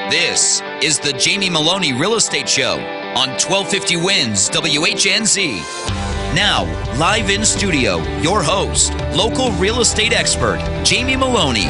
This is the Jamie Meloni Real Estate Show on 1250 Wins WHNZ. Now, live in studio, your host, local real estate expert, Jamie Meloni.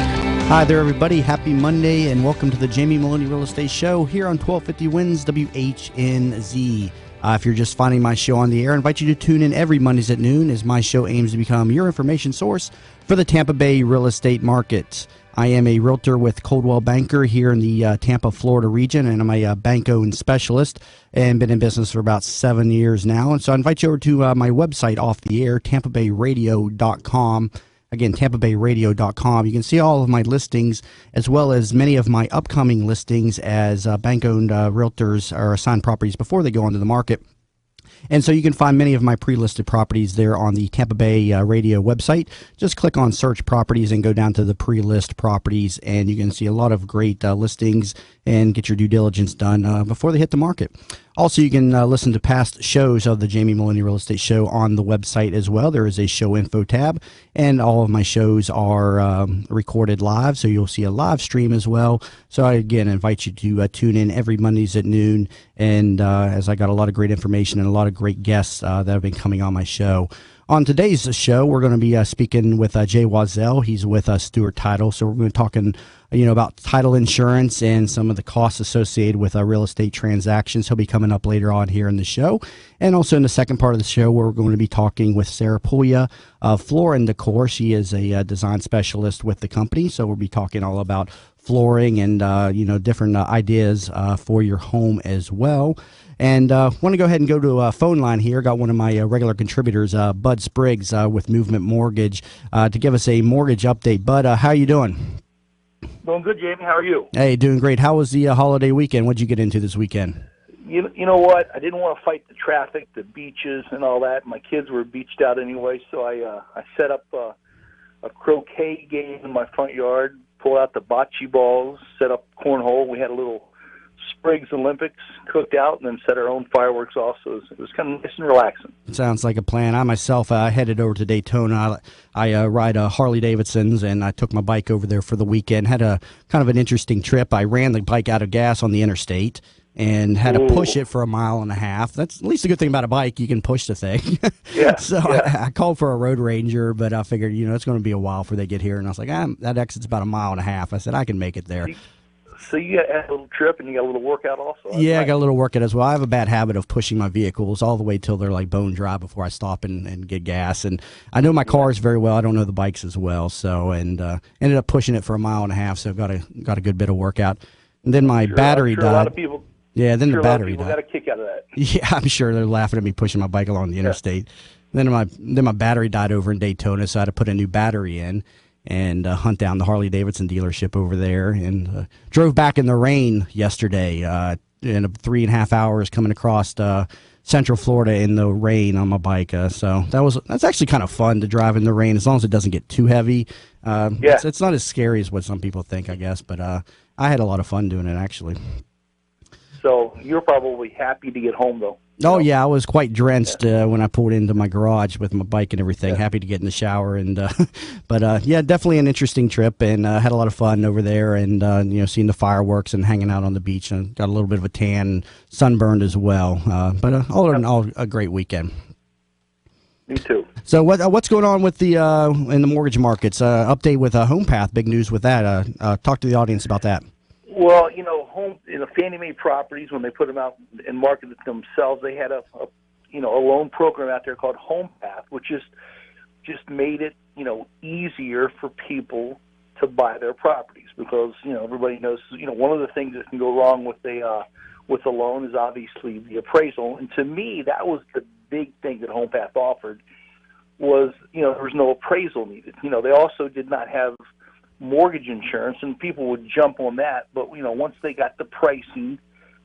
Hi there, everybody. Happy Monday, and welcome to the Jamie Meloni Real Estate Show here on 1250 Wins WHNZ. If you're just finding my show on the air, I invite you to tune in every Mondays at noon as my show aims to become your information source for the Tampa Bay real estate market. I am a realtor with Coldwell Banker here in the Tampa, Florida region, and I'm a bank-owned specialist and been in business for about 7 years now. And so I invite you over to my website off the air, tampabayradio.com. Again, tampabayradio.com. You can see all of my listings as well as many of my upcoming listings as bank-owned realtors or assigned properties before they go onto the market. And so you can find many of my pre-listed properties there on the Tampa Bay Radio website. Just click on search properties and go down to the pre-list properties, and you can see a lot of great listings and get your due diligence done before they hit the market. Also, you can listen to past shows of the Jamie Meloni Real Estate Show on the website as well. There is a show info tab, and all of my shows are recorded live, so you'll see a live stream as well. So I, again, invite you to tune in every Mondays at noon, and as I got a lot of great information and a lot of great guests that have been coming on my show. On today's show, we're going to be speaking with Jay Wazelle. He's with Stewart Title, so we're going to be talking about title insurance and some of the costs associated with real estate transactions. He'll be coming up later on here in the show. And also in the second part of the show, we're going to be talking with Sarah Puglia of Floor and Décor. She is a design specialist with the company, so we'll be talking all about flooring and different ideas for your home as well. And want to go ahead and go to a phone line here. Got one of my regular contributors, Bud Spriggs with Movement Mortgage, to give us a mortgage update. Bud, how you doing? Doing good, Jamie. How are you? Hey, doing great. How was the holiday weekend? What'd you get into this weekend? You know what? I didn't want to fight the traffic, the beaches, and all that. My kids were beached out anyway, so I set up a croquet game in my front yard, pulled out the bocce balls, set up cornhole. We had a little Spriggs Olympics cooked out, and then set our own fireworks off, so it was kind of nice and relaxing. Sounds like a plan. I myself headed over to Daytona. I ride Harley Davidsons, and I took my bike over there for the weekend. Had a kind of an interesting trip. I ran the bike out of gas on the interstate and had to push it for 1.5 miles. That's at least a good thing about a bike. You can push the thing. Yeah. So yeah. I called for a road ranger, but I figured, it's going to be a while before they get here. And I was like, that exit's about 1.5 miles. I said, I can make it there. So you had a little trip and you got a little workout also? Yeah, I got a little workout as well. I have a bad habit of pushing my vehicles all the way till they're like bone dry before I stop and get gas. And I know my cars very well. I don't know the bikes as well. So, and ended up pushing it for 1.5 miles. So got a good bit of workout. And then my battery died. A lot of people. Yeah, then the battery died. Got a kick out of that. Yeah, I'm sure they're laughing at me pushing my bike along the interstate. Then my battery died over in Daytona, so I had to put a new battery in and hunt down the Harley Davidson dealership over there, and drove back in the rain yesterday in 3.5 hours coming across Central Florida in the rain on my bike. So that's actually kind of fun to drive in the rain as long as it doesn't get too heavy. It's not as scary as what some people think, I guess, but I had a lot of fun doing it actually. So you're probably happy to get home, though. Oh, yeah, I was quite drenched when I pulled into my garage with my bike and everything. Happy to get in the shower. But definitely an interesting trip, and had a lot of fun over there and, seeing the fireworks and hanging out on the beach. And got a little bit of a tan and sunburned as well. But all in all, a great weekend. Me too. So what's going on with the in the mortgage markets? Update with HomePath, big news with that. Talk to the audience about that. Well, Fannie Mae properties, when they put them out and marketed themselves, they had a loan program out there called HomePath, which just made it easier for people to buy their properties because everybody knows one of the things that can go wrong with a loan is obviously the appraisal, and to me that was the big thing that HomePath offered was there was no appraisal needed. They also did not have mortgage insurance, and people would jump on that. But once they got the pricing,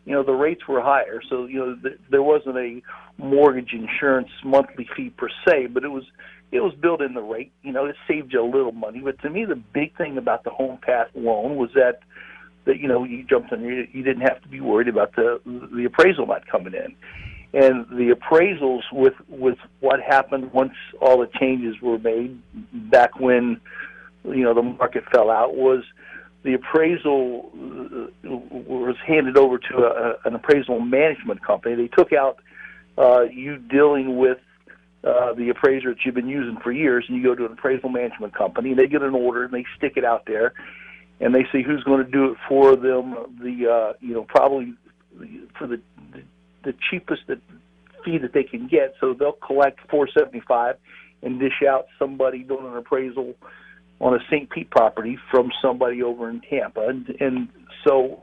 the rates were higher. So there wasn't a mortgage insurance monthly fee per se, but it was built in the rate. It saved you a little money. But to me, the big thing about the HomePath loan was that you jumped on, you didn't have to be worried about the appraisal not coming in. And the appraisals with what happened once all the changes were made back when the market fell out was the appraisal was handed over to an appraisal management company. They took out you dealing with the appraiser that you've been using for years, and you go to an appraisal management company, and they get an order, and they stick it out there, and they see who's going to do it for them. Probably for the cheapest fee that they can get. So they'll collect $475 and dish out somebody doing an appraisal on a St. Pete property from somebody over in Tampa, and so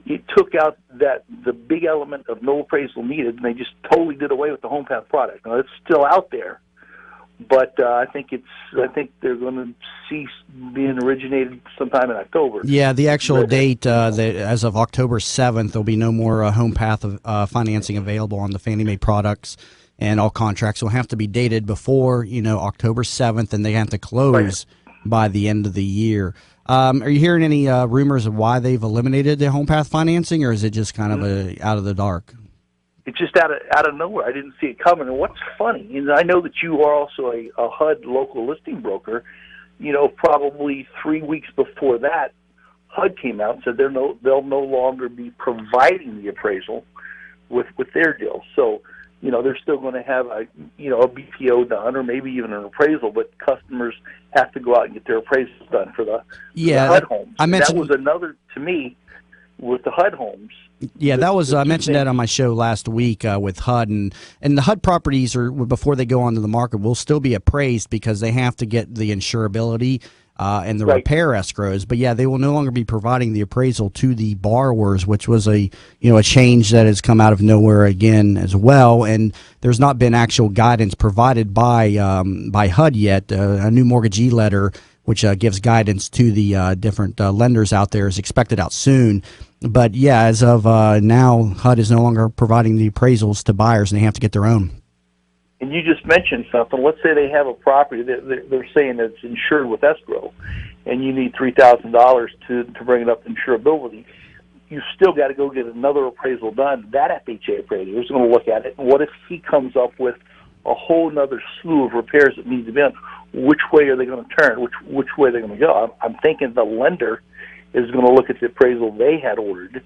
it took out the big element of no appraisal needed, and they just totally did away with the HomePath product. Now it's still out there, but I think they're going to cease being originated sometime in October. Yeah, the actual date, as of October 7th, there'll be no more HomePath financing available on the Fannie Mae products, and all contracts will have to be dated before October 7th, and they have to close by the end of the year. Are you hearing any rumors of why they've eliminated the HomePath financing, or is it just kind of out of the dark? It's just out of nowhere. I didn't see it coming. And what's funny is I know that you are also a HUD local listing broker. Probably 3 weeks before that, HUD came out and said they'll no longer be providing the appraisal with their deal. So they're still going to have a BPO done, or maybe even an appraisal, but customers have to go out and get their appraisals done for the HUD homes. That was another, to me, with the HUD homes. Yeah, that was I mentioned that on my show last week with HUD, and the HUD properties before they go onto the market will still be appraised because they have to get the insurability and the repair escrows. But yeah, they will no longer be providing the appraisal to the borrowers, which was a change that has come out of nowhere again as well. And there's not been actual guidance provided by HUD yet. A new mortgagee letter, which gives guidance to the different lenders out there, is expected out soon. But yeah, as of now, HUD is no longer providing the appraisals to buyers, and they have to get their own. And you just mentioned something. Let's say they have a property that they're saying that it's insured with escrow, and you need $3,000 to bring it up to insurability. You still got to go get another appraisal done. That FHA appraiser is going to look at it. And what if he comes up with a whole other slew of repairs that need to be done? Which way are they going to turn? Which way are they going to go? I'm thinking the lender is going to look at the appraisal they had ordered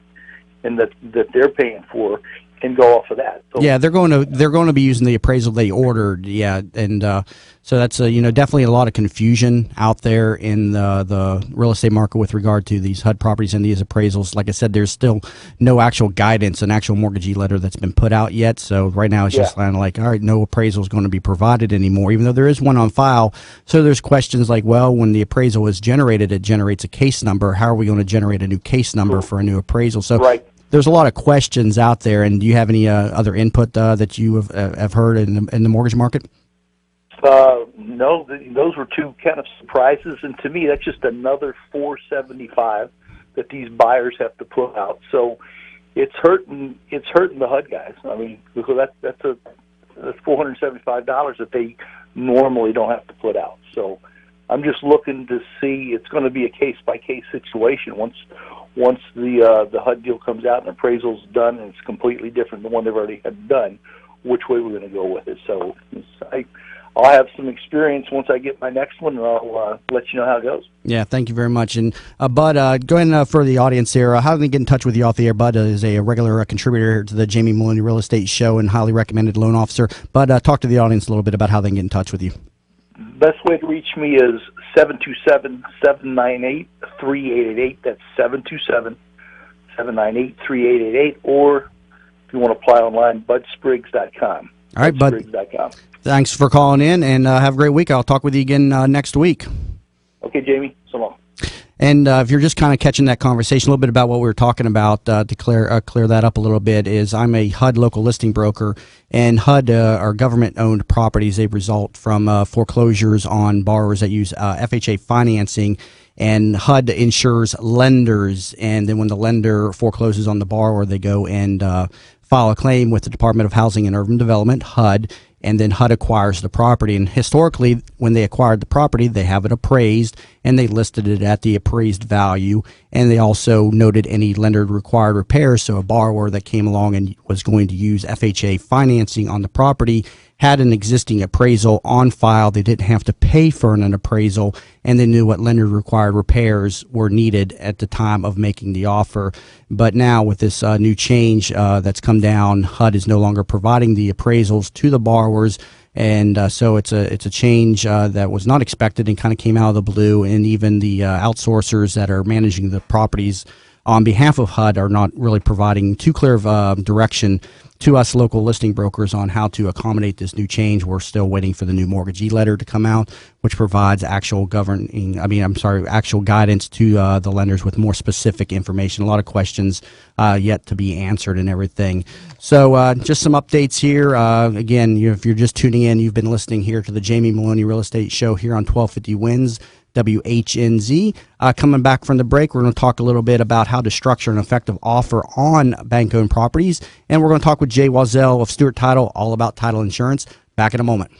and that they're paying for, and go off of that. So, yeah, they're going to be using the appraisal they ordered. Yeah, and so that's definitely a lot of confusion out there in the real estate market with regard to these HUD properties and these appraisals. Like I said, there's still no actual guidance, an actual mortgagee letter that's been put out yet. So right now it's just kind of like, all right, no appraisal is going to be provided anymore, even though there is one on file. So there's questions like, well, when the appraisal is generated, it generates a case number. How are we going to generate a new case number for a new appraisal? So there's a lot of questions out there. And do you have any other input that you have heard in the mortgage market? No, those were two kind of surprises, and to me, that's just another $475 that these buyers have to put out. So it's hurting the HUD guys. I mean, because that's $475 that they normally don't have to put out. So I'm just looking to see. It's going to be a case by case situation once the HUD deal comes out and appraisal's done, and it's completely different than the one they've already had done. Which way we're going to go with it? So I'll have some experience once I get my next one, and I'll let you know how it goes. Yeah, thank you very much. And Bud, go ahead and for the audience here, how do they get in touch with you off the air? Bud is a regular contributor here to the Jamie Meloni Real Estate Show and highly recommended loan officer. Bud, talk to the audience a little bit about how they can get in touch with you. Best way to reach me is 727-798-3888. That's 727-798-3888. Or if you want to apply online, budspriggs.com. All right, Bud. Thanks for calling in, and have a great week. I'll talk with you again next week. Okay, Jamie. So long. And if you're just kind of catching that conversation, a little bit about what we were talking about to clear that up a little bit is I'm a HUD local listing broker, and HUD are government-owned properties. They result from foreclosures on borrowers that use FHA financing, and HUD insures lenders, and then when the lender forecloses on the borrower, they go and file a claim with the Department of Housing and Urban Development, HUD, and then HUD acquires the property. And historically, when they acquired the property, they have it appraised, and they listed it at the appraised value. And they also noted any lender-required repairs, so a borrower that came along and was going to use FHA financing on the property had an existing appraisal on file. They didn't have to pay for an appraisal, and they knew what lender-required repairs were needed at the time of making the offer. But now with this new change that's come down, HUD is no longer providing the appraisals to the borrowers, and so it's a change that was not expected and kind of came out of the blue. And even the outsourcers that are managing the properties on behalf of HUD are not really providing too clear of direction to us local listing brokers on how to accommodate this new change. We're still waiting for the new mortgagee letter to come out, which provides actual actual guidance to the lenders with more specific information. A lot of questions yet to be answered and everything. So just some updates here. Again, if you're just tuning in, you've been listening here to the Jamie Meloni Real Estate Show here on 1250 Wins. WHNZ. Coming back from the break, we're going to talk a little bit about how to structure an effective offer on bank-owned properties, and we're going to talk with Jay Wazelle of Stewart Title, all about title insurance. Back in a moment.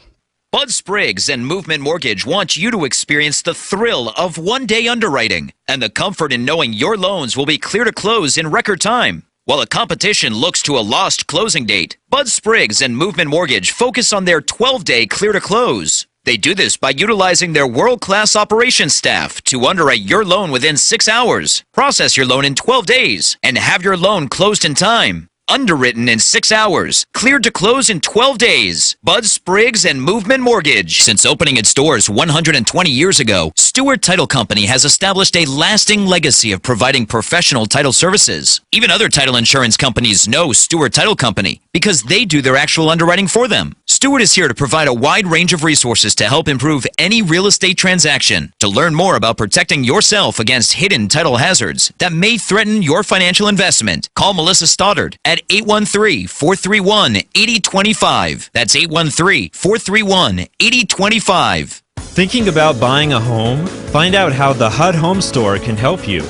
Bud Spriggs and Movement Mortgage want you to experience the thrill of one-day underwriting and the comfort in knowing your loans will be clear to close in record time. While the competition looks to a lost closing date, Bud Spriggs and Movement Mortgage focus on their 12-day clear to close. They do this by utilizing their world-class operations staff to underwrite your loan within 6 hours, process your loan in 12 days, and have your loan closed in time. Underwritten in 6 hours, cleared to close in 12 days. Bud Spriggs and Movement Mortgage. Since opening its doors 120 years ago, Stewart Title Company has established a lasting legacy of providing professional title services. Even other title insurance companies know Stewart Title Company because they do their actual underwriting for them. Stewart is here to provide a wide range of resources to help improve any real estate transaction. To learn more about protecting yourself against hidden title hazards that may threaten your financial investment, call Melissa Stoddard at 813-431-8025. That's 813-431-8025. Thinking about buying a home? Find out how the HUD Home Store can help you.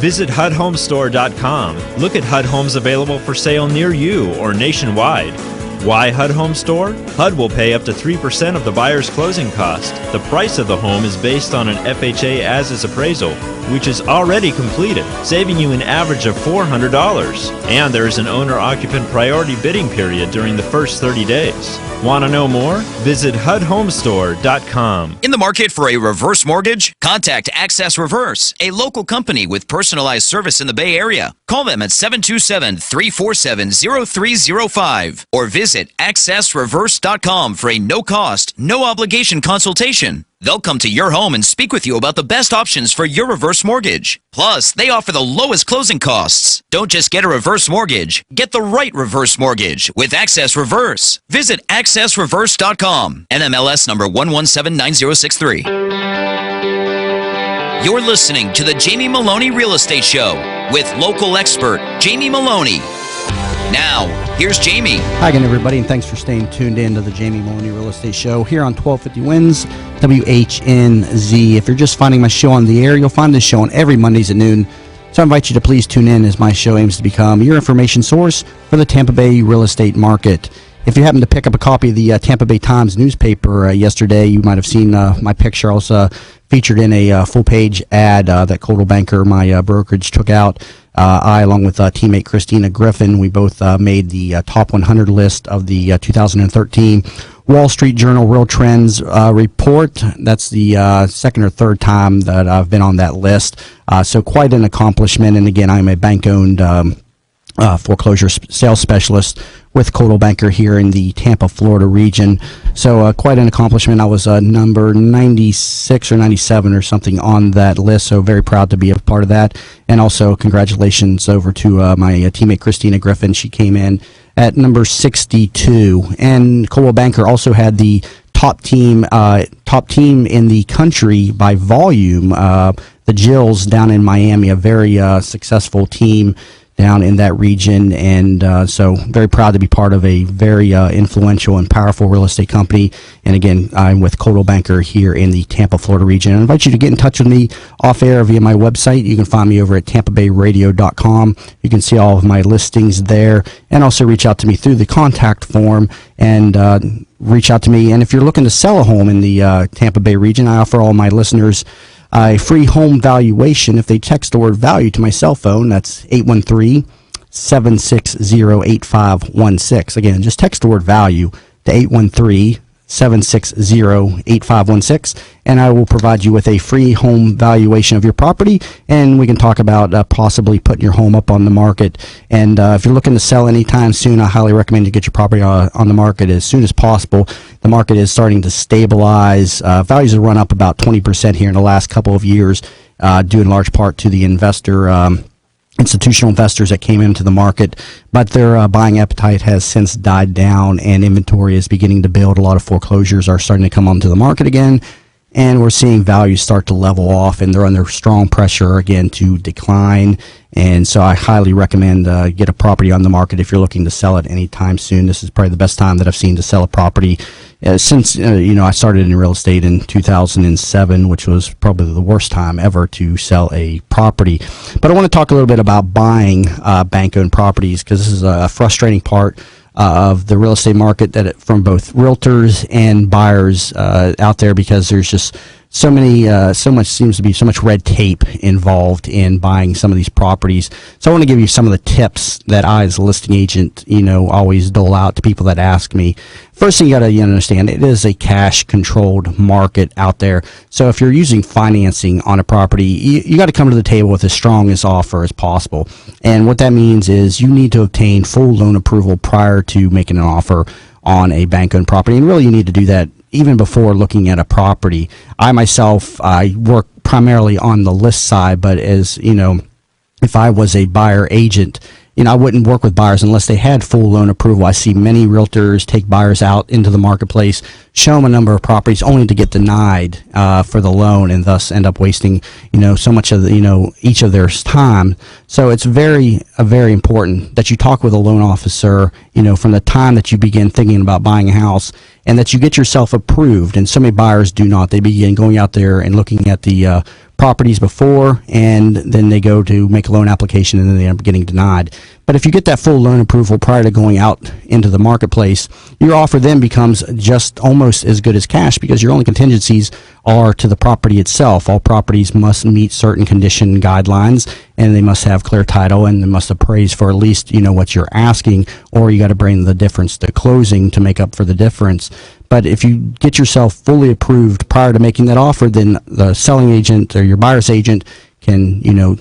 Visit HUDHomestore.com. Look at HUD homes available for sale near you or nationwide. Why HUD Home Store? HUD will pay up to 3% of the buyer's closing cost. The price of the home is based on an FHA as-is appraisal, which is already completed, saving you an average of $400. And there is an owner-occupant priority bidding period during the first 30 days. Want to know more? Visit HUDHomestore.com. In the market for a reverse mortgage? Contact Access Reverse, a local company with personalized service in the Bay Area. Call them at 727-347-0305 or visit accessreverse.com for a no-cost, no-obligation consultation. They'll come to your home and speak with you about the best options for your reverse mortgage. Plus, they offer the lowest closing costs. Don't just get a reverse mortgage. Get the right reverse mortgage with Access Reverse. Visit accessreverse.com. NMLS number 1179063. You're listening to the Jamie Meloni Real Estate Show with local expert Jamie Meloni. Now, here's Jamie. Hi again, everybody, and thanks for staying tuned in to the Jamie Meloni Real Estate Show here on 1250 Wins, WHNZ. If you're just finding my show on the air, you'll find this show on every Mondays at noon. So I invite you to please tune in as my show aims to become your information source for the Tampa Bay real estate market. If you happen to pick up a copy of the Tampa Bay Times newspaper yesterday, you might have seen my picture. I was featured in a full-page ad that Coldwell Banker, my brokerage, took out. I, along with teammate Christina Griffin, we both made the top 100 list of the 2013 Wall Street Journal Real Trends report. That's the second or third time that I've been on that list. So quite an accomplishment. And again, I'm a bank-owned foreclosure sales specialist with Coldwell Banker here in the Tampa, Florida region. So quite an accomplishment. I was number 96 or 97 or something on that list, so very proud to be a part of that. And also congratulations over to my teammate Christina Griffin. She came in at number 62. And Coldwell Banker also had the top team in the country by volume, the Jills down in Miami, a very successful team down in that region, and so very proud to be part of a very influential and powerful real estate company. And again, I'm with Coldwell Banker here in the Tampa, Florida region. I invite you to get in touch with me off air via my website. You can find me over at tampabayradio.com. You can see all of my listings there, and also reach out to me through the contact form and reach out to me. And if you're looking to sell a home in the Tampa Bay region, I offer all my listeners a free home valuation if they text the word value to my cell phone. That's 813-760-8516. Again, just text the word value to 813-760-8516, and I will provide you with a free home valuation of your property, and we can talk about possibly putting your home up on the market. And if you're looking to sell anytime soon, I highly recommend you get your property on the market as soon as possible. The market is starting to stabilize. Values have run up about 20% here in the last couple of years, due in large part to the institutional investors that came into the market, but their buying appetite has since died down, and inventory is beginning to build. A lot of foreclosures are starting to come onto the market again, and we're seeing values start to level off, and they're under strong pressure again to decline. And so I highly recommend get a property on the market if you're looking to sell it anytime soon. This is probably the best time that I've seen to sell a property since I started in real estate in 2007, which was probably the worst time ever to sell a property. But I want to talk a little bit about buying bank-owned properties, because this is a frustrating part of the real estate market, that from both realtors and buyers out there, because there's just so much red tape involved in buying some of these properties. So I want to give you some of the tips that I, as a listing agent, always dole out to people that ask me. First thing you got to understand, it is a cash-controlled market out there. So if you're using financing on a property, you got to come to the table with as strong as offer as possible. And what that means is you need to obtain full loan approval prior to making an offer on a bank-owned property. And really, you need to do that even before looking at a property. I myself, I work primarily on the list side, but as if I was a buyer agent, I wouldn't work with buyers unless they had full loan approval. I see many realtors take buyers out into the marketplace, show them a number of properties only to get denied for the loan, and thus end up wasting so much of each of their time. So it's very important that you talk with a loan officer from the time that you begin thinking about buying a house, and that you get yourself approved. And so many buyers do not. They begin going out there and looking at the properties before, and then they go to make a loan application, and then they end up getting denied. But if you get that full loan approval prior to going out into the marketplace, your offer then becomes just almost as good as cash, because your only contingencies are to the property itself. All properties must meet certain condition guidelines, and they must have clear title, and they must appraise for at least what you're asking, or you got to bring the difference to closing to make up for the difference. But if you get yourself fully approved prior to making that offer, then the selling agent or your buyer's agent can,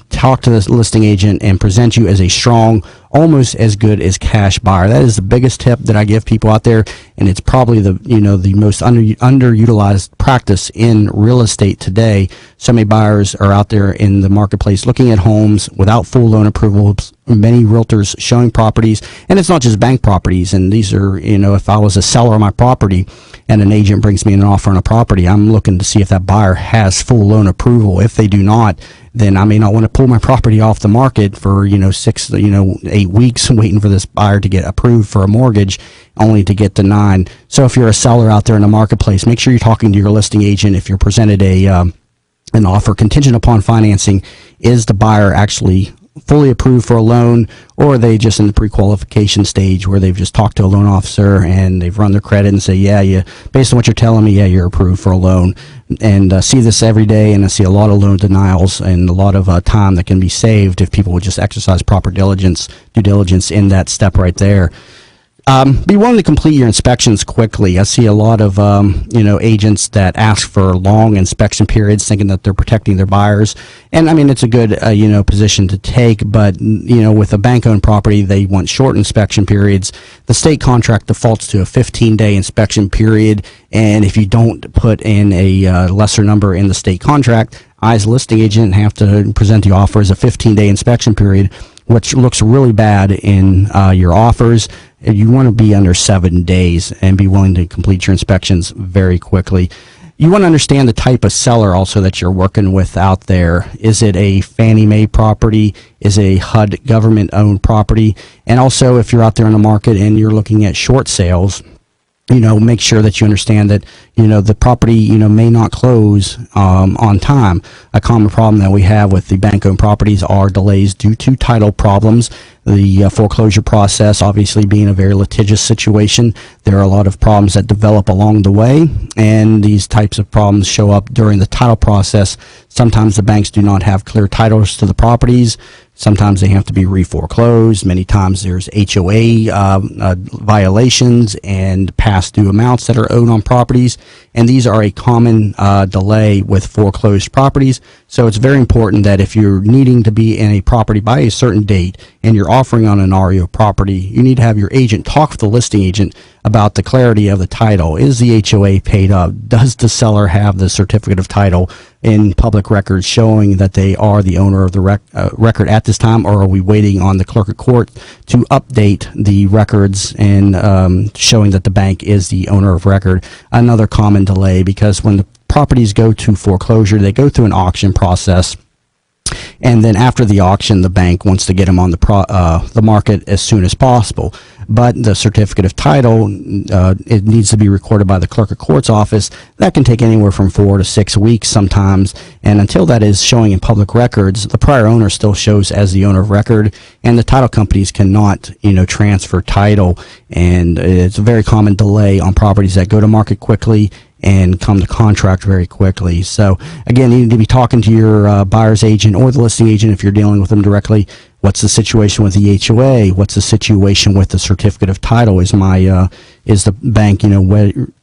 talk to the listing agent and present you as a strong, almost as good as cash buyer. That is the biggest tip that I give people out there, and it's probably the most underutilized practice in real estate today. So many buyers are out there in the marketplace looking at homes without full loan approvals. Many realtors showing properties, and it's not just bank properties. And these are, if I was a seller of my property and an agent brings me an offer on a property, I'm looking to see if that buyer has full loan approval. If they do not, then I may not want to pull my property off the market for 8 weeks waiting for this buyer to get approved for a mortgage, only to get denied. So if you're a seller out there in the marketplace, make sure you're talking to your listing agent. If you're presented an offer contingent upon financing, is the buyer actually fully approved for a loan, or are they just in the pre-qualification stage where they've just talked to a loan officer and they've run their credit and say, based on what you're telling me, you're approved for a loan. And see this every day, and I see a lot of loan denials and a lot of time that can be saved if people would just exercise proper due diligence in that step right there. Be willing to complete your inspections quickly. I see a lot of agents that ask for long inspection periods, thinking that they're protecting their buyers. And I mean, it's a good position to take, but with a bank-owned property, they want short inspection periods. The state contract defaults to a 15-day inspection period, and if you don't put in a lesser number in the state contract, I, as a listing agent, have to present the offer as a 15-day inspection period, which looks really bad in your offers. You want to be under 7 days and be willing to complete your inspections very quickly. You want to understand the type of seller also that you're working with out there. Is it a Fannie Mae property? Is it a HUD government-owned property? And also, if you're out there in the market and you're looking at short sales, make sure that you understand that, the property, may not close on time. A common problem that we have with the bank-owned properties are delays due to title problems. The foreclosure process, obviously being a very litigious situation, there are a lot of problems that develop along the way, and these types of problems show up during the title process. Sometimes the banks do not have clear titles to the properties. Sometimes they have to be re-foreclosed. Many times there's HOA violations and past due amounts that are owed on properties. And these are a common delay with foreclosed properties. So it's very important that if you're needing to be in a property by a certain date and you're offering on an REO property, you need to have your agent talk with the listing agent about the clarity of the title. Is the HOA paid up? Does the seller have the certificate of title in public records showing that they are the owner of the record at this time, or are we waiting on the clerk of court to update the records and showing that the bank is the owner of record? Another common delay, because when the properties go to foreclosure, they go through an auction process. And then after the auction, the bank wants to get them on the market as soon as possible. But the certificate of title, it needs to be recorded by the clerk of court's office. That can take anywhere from 4 to 6 weeks sometimes. And until that is showing in public records, the prior owner still shows as the owner of record, and the title companies cannot, transfer title. And it's a very common delay on properties that go to market quickly and come to contract very quickly. So again, you need to be talking to your buyer's agent or the listing agent if you're dealing with them directly. What's the situation with the HOA? What's the situation with the certificate of title? Is the bank,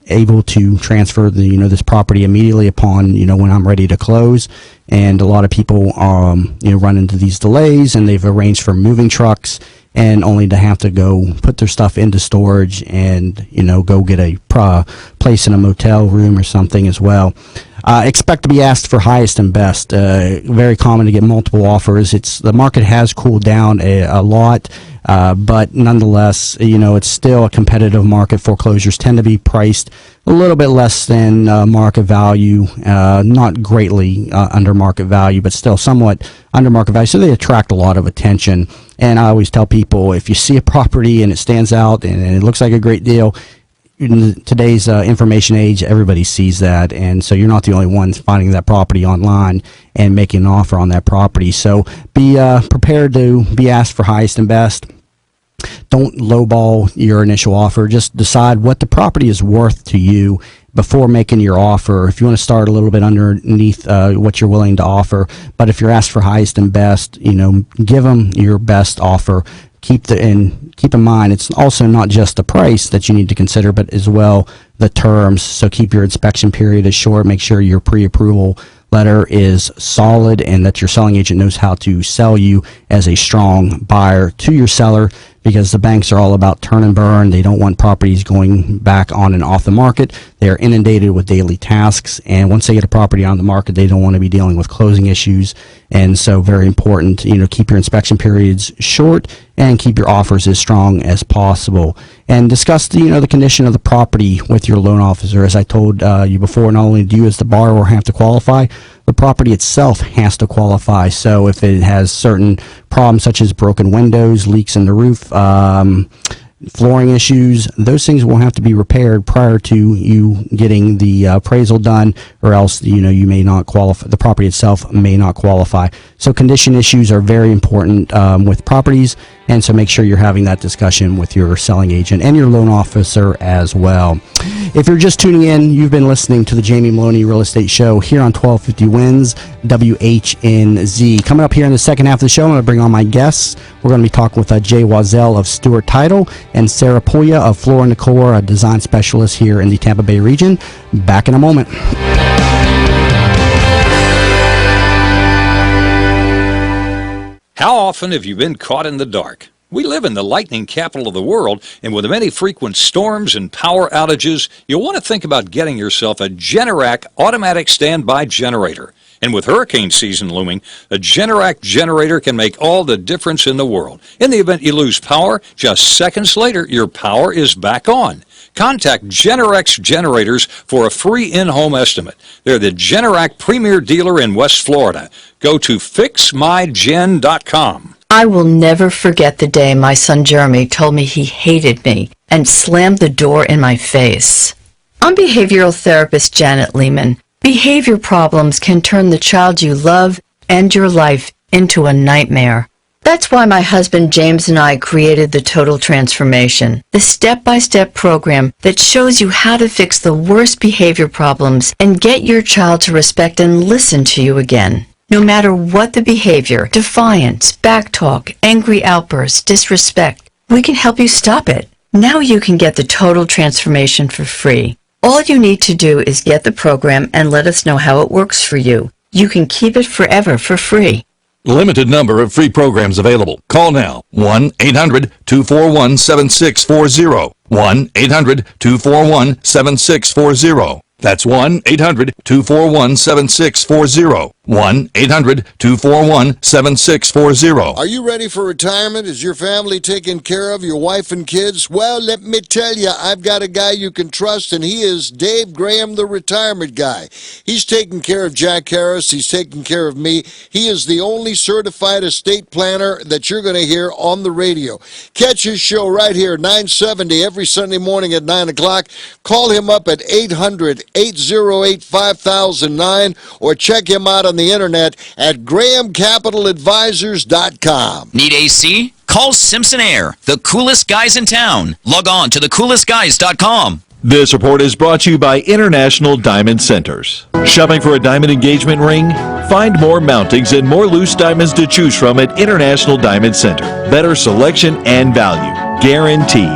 able to transfer this property immediately upon, when I'm ready to close? And a lot of people, run into these delays, and they've arranged for moving trucks, and only to have to go put their stuff into storage and, go get a place in a motel room or something as well. Expect to be asked for highest and best. Very common to get multiple offers. The market has cooled down a lot, but nonetheless, it's still a competitive market. Foreclosures tend to be priced a little bit less than market value, not greatly under market value, but still somewhat under market value. So they attract a lot of attention. And I always tell people, if you see a property and it stands out and it looks like a great deal, in today's information age, everybody sees that, and so you're not the only ones finding that property online and making an offer on that property. So be prepared to be asked for highest and best. Don't lowball your initial offer. Just decide what the property is worth to you before making your offer. If you want to start a little bit underneath what you're willing to offer, but if you're asked for highest and best, give them your best offer. Keep in mind, it's also not just the price that you need to consider, but as well the terms. So keep your inspection period as short. Make sure your pre-approval letter is solid and that your selling agent knows how to sell you as a strong buyer to your seller, because the banks are all about turn and burn. They don't want properties going back on and off the market. They are inundated with daily tasks, and once they get a property on the market, they don't want to be dealing with closing issues. And so very important, keep your inspection periods short and keep your offers as strong as possible. And discuss the condition of the property with your loan officer. As I told you before, not only do you as the borrower have to qualify, the property itself has to qualify. So if it has certain problems such as broken windows, leaks in the roof, flooring issues, those things will have to be repaired prior to you getting the appraisal done, or else you may not qualify. The property itself may not qualify. So condition issues are very important with properties, and so make sure you're having that discussion with your selling agent and your loan officer as well. If you're just tuning in, you've been listening to the Jamie Meloni Real Estate Show here on 1250 Wins WHNZ. Coming up here in the second half of the show, I'm going to bring on my guests. We're going to be talking with Jay Wazelle of Stewart Title and Sarah Puglia of Floor and Décor, a design specialist here in the Tampa Bay region. Back in a moment. How often have you been caught in the dark? We live in the lightning capital of the world, and with the many frequent storms and power outages, you'll want to think about getting yourself a Generac automatic standby generator. And with hurricane season looming, a Generac generator can make all the difference in the world. In the event you lose power, just seconds later, your power is back on. Contact Generac Generators for a free in-home estimate. They're the Generac premier dealer in West Florida. Go to fixmygen.com. I will never forget the day my son Jeremy told me he hated me and slammed the door in my face. I'm behavioral therapist Janet Lehman. Behavior problems can turn the child you love and your life into a nightmare. That's why my husband James and I created the Total Transformation, the step-by-step program that shows you how to fix the worst behavior problems and get your child to respect and listen to you again. No matter what the behavior, defiance, backtalk, angry outbursts, disrespect, we can help you stop it. Now you can get the Total Transformation for free. All you need to do is get the program and let us know how it works for you. You can keep it forever for free. Limited number of free programs available. Call now. 1-800-241-7640. 1-800-241-7640. That's 1-800-241-7640. 1-800-241-7640. Are you ready for retirement? Is your family taken care of, your wife and kids? Well, let me tell you, I've got a guy you can trust, and he is Dave Graham, the retirement guy. He's taking care of Jack Harris. He's taking care of me. He is the only certified estate planner that you're going to hear on the radio. Catch his show right here, 970, every Sunday morning at 9 o'clock. Call him up at 800-808-5009 or check him out on the internet at grahamcapitaladvisors.com. Need AC? Call Simpson Air, the coolest guys in town. Log on to thecoolestguys.com. This report is brought to you by International Diamond Centers. Shopping for a diamond engagement ring? Find more mountings and more loose diamonds to choose from at International Diamond Center. Better selection and value. Guaranteed.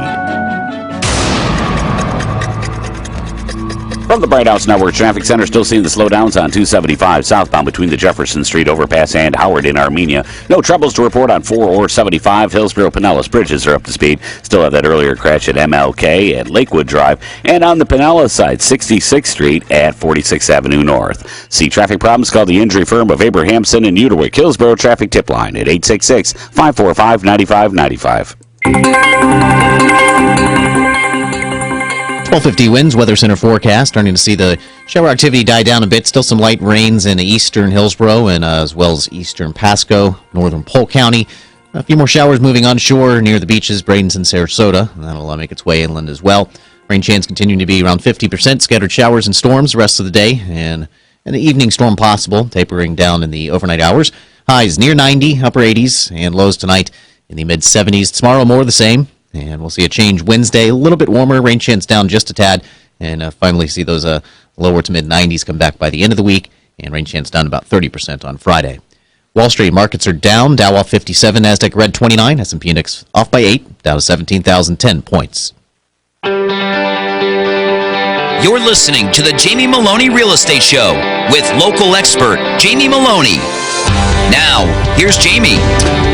From the Bright House Network Traffic Center, still seeing the slowdowns on 275 southbound between the Jefferson Street overpass and Howard in Armenia. No troubles to report on 4 or 75. Hillsborough Pinellas bridges are up to speed. Still have that earlier crash at MLK at Lakewood Drive. And on the Pinellas side, 66th Street at 46th Avenue North. See traffic problems? Call the injury firm of Abrahamson and Uterwick. Hillsborough Traffic Tip Line at 866-545-9595. 1250 winds, Weather Center forecast. Starting to see the shower activity die down a bit. Still some light rains in eastern Hillsborough and as well as eastern Pasco, northern Polk County. A few more showers moving onshore near the beaches, Bradenton, Sarasota. And that'll make its way inland as well. Rain chance continuing to be around 50%. Scattered showers and storms the rest of the day. And an evening storm possible, tapering down in the overnight hours. Highs near 90, upper 80s, and lows tonight in the mid-70s. Tomorrow more of the same. And we'll see a change Wednesday, a little bit warmer, rain chance down just a tad, and finally see those lower to mid-90s come back by the end of the week, and rain chance down about 30% on Friday. Wall Street markets are down, Dow off 57, NASDAQ red 29, S&P index off by 8, down to 17,010 points. You're listening to the Jamie Meloni Real Estate Show with local expert Jamie Meloni. Now, here's Jamie.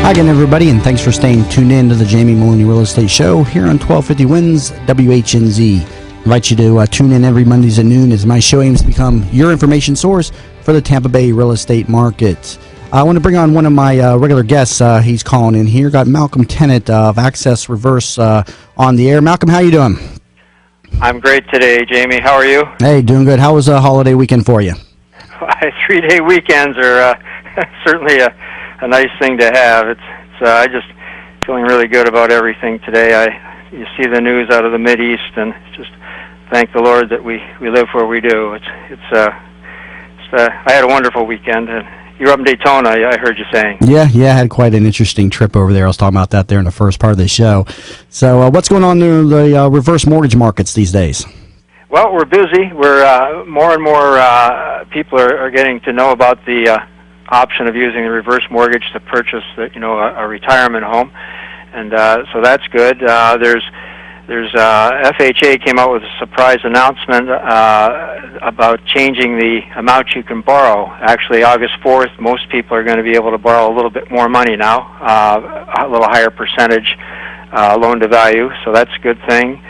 Hi again, everybody, and thanks for staying tuned in to the Jamie Meloni Real Estate Show here on 1250 Winds WHNZ. I invite you to tune in every Mondays at noon as my show aims to become your information source for the Tampa Bay real estate market. I want to bring on one of my regular guests. He's calling in here. Got Malcolm Tennant of Access Reverse on the air. Malcolm, how you doing? I'm great today, Jamie. How are you? Hey, doing good. How was a holiday weekend for you? 3-day weekends are certainly a nice thing to have. It's I just feeling really good about everything today. You see the news out of the Mideast, and just thank the Lord that we live where we do. I had a wonderful weekend. And you're up in Daytona, I heard you saying. Yeah, I had quite an interesting trip over there. I was talking about that there in the first part of the show. So what's going on in the reverse mortgage markets these days? Well, we're busy. We're more and more people are getting to know about the option of using the reverse mortgage to purchase a retirement home, and so that's good. There's FHA came out with a surprise announcement about changing the amount you can borrow. Actually, August 4th, most people are going to be able to borrow a little bit more money now, a little higher percentage loan to value, so that's a good thing.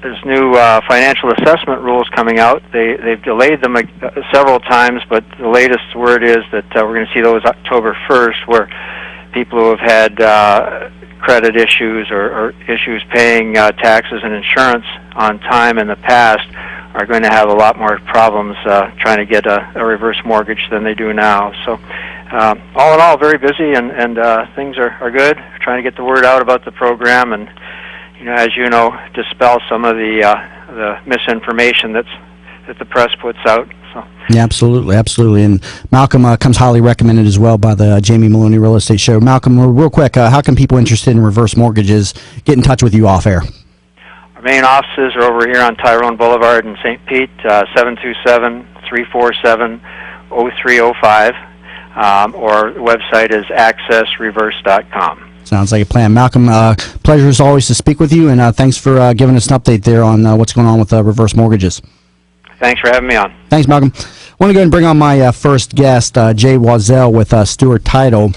There's new financial assessment rules coming out. They've delayed them several times, but the latest word is that we're going to see those October 1st, where people who have had credit issues or issues paying taxes and insurance on time in the past are going to have a lot more problems trying to get a reverse mortgage than they do now. So all in all, very busy, and things are good. We're trying to get the word out about the program, and as you know, dispel some of the misinformation that the press puts out. So. Yeah, absolutely. And Malcolm comes highly recommended as well by the Jamie Meloni Real Estate Show. Malcolm, real quick, how can people interested in reverse mortgages get in touch with you off air? Our main offices are over here on Tyrone Boulevard in St. Pete, 727-347-0305, or the website is accessreverse.com. Sounds like a plan. Malcolm, pleasure as always to speak with you, and thanks for giving us an update there on what's going on with reverse mortgages. Thanks for having me on. Thanks, Malcolm. I want to go ahead and bring on my first guest, Jay Wazelle with Stewart Title.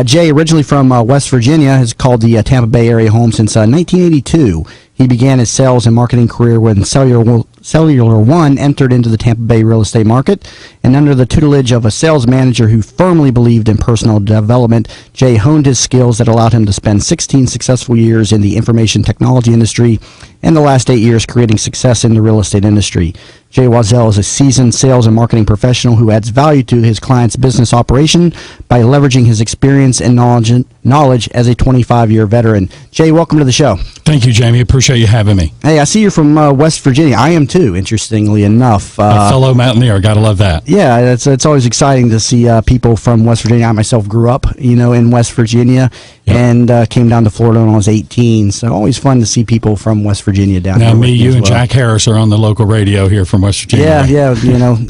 Jay, originally from West Virginia, has called the Tampa Bay area home since 1982. He began his sales and marketing career when Cellular One entered into the Tampa Bay real estate market, and under the tutelage of a sales manager who firmly believed in personal development, Jay honed his skills that allowed him to spend 16 successful years in the information technology industry and the last 8 years creating success in the real estate industry. Jay Wazelle is a seasoned sales and marketing professional who adds value to his client's business operation by leveraging his experience and knowledge as a 25-year veteran. Jay, welcome to the show. Thank you, Jamie. Appreciate you having me. Hey, I see you're from West Virginia. I am too, interestingly enough. A fellow Mountaineer. Gotta love that. Yeah, it's always exciting to see people from West Virginia. I myself grew up, in West Virginia, and came down to Florida when I was 18. So always fun to see people from West Virginia down here. Now, you and Jack Harris are on the local radio here from West Virginia. Yeah.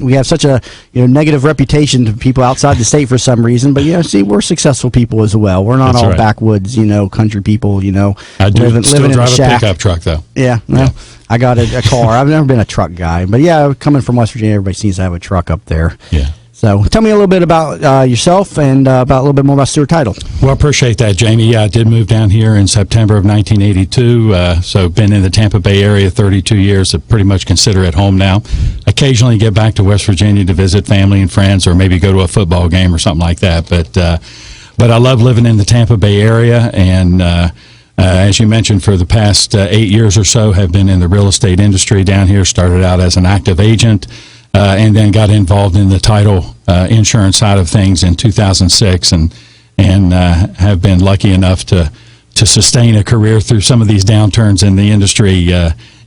We have such a negative reputation to people outside the state for some reason, but we're successful people as well. We're not all backwoods, country people. I do living still in drive a shack. pickup truck though. Yeah. I got a car. I've never been a truck guy, but coming from West Virginia, everybody seems to have a truck up there. Yeah. So tell me a little bit about yourself and about a little bit more about Stewart Title. Well, I appreciate that, Jamie. Yeah, I did move down here in September of 1982, so been in the Tampa Bay area 32 years, so pretty much consider it home now. Occasionally get back to West Virginia to visit family and friends or maybe go to a football game or something like that. But I love living in the Tampa Bay area, and as you mentioned, for the past 8 years or so have been in the real estate industry down here. Started out as an active agent, and then got involved in the title insurance side of things in 2006, and have been lucky enough to sustain a career through some of these downturns in the industry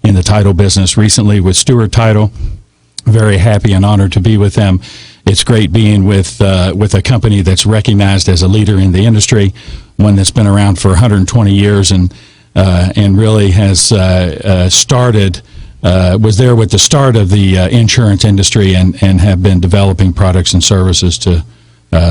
in the title business. Recently with Stewart Title, very happy and honored to be with them. It's great being with a company that's recognized as a leader in the industry, one that's been around for 120 years and really has was there with the start of the insurance industry and have been developing products and services to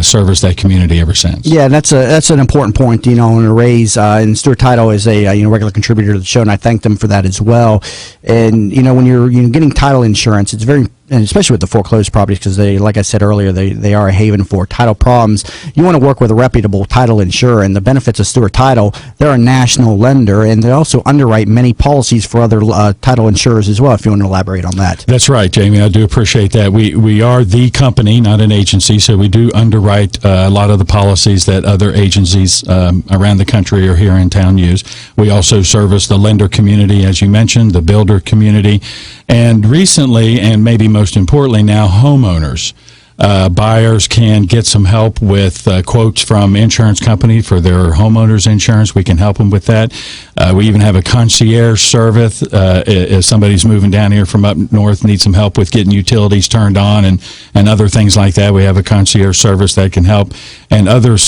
service that community ever since. Yeah, that's an important point, I want to raise. And Stewart Title is a regular contributor to the show, and I thank them for that as well. And when you're getting title insurance, it's very, and especially with the foreclosed properties, because they, like I said earlier, they are a haven for title problems. You want to work with a reputable title insurer, and the benefits of Stewart Title, they're a national lender, and they also underwrite many policies for other title insurers as well, if you want to elaborate on that. That's right, Jamie. I do appreciate that. We are the company, not an agency, so we do underwrite a lot of the policies that other agencies around the country or here in town use. We also service the lender community, as you mentioned, the builder community, and recently, and maybe most importantly now, homeowners. Buyers can get some help with quotes from insurance company for their homeowners insurance. We can help them with that. We even have a concierge service. If somebody's moving down here from up north, needs some help with getting utilities turned on and other things like that, we have a concierge service that can help, and other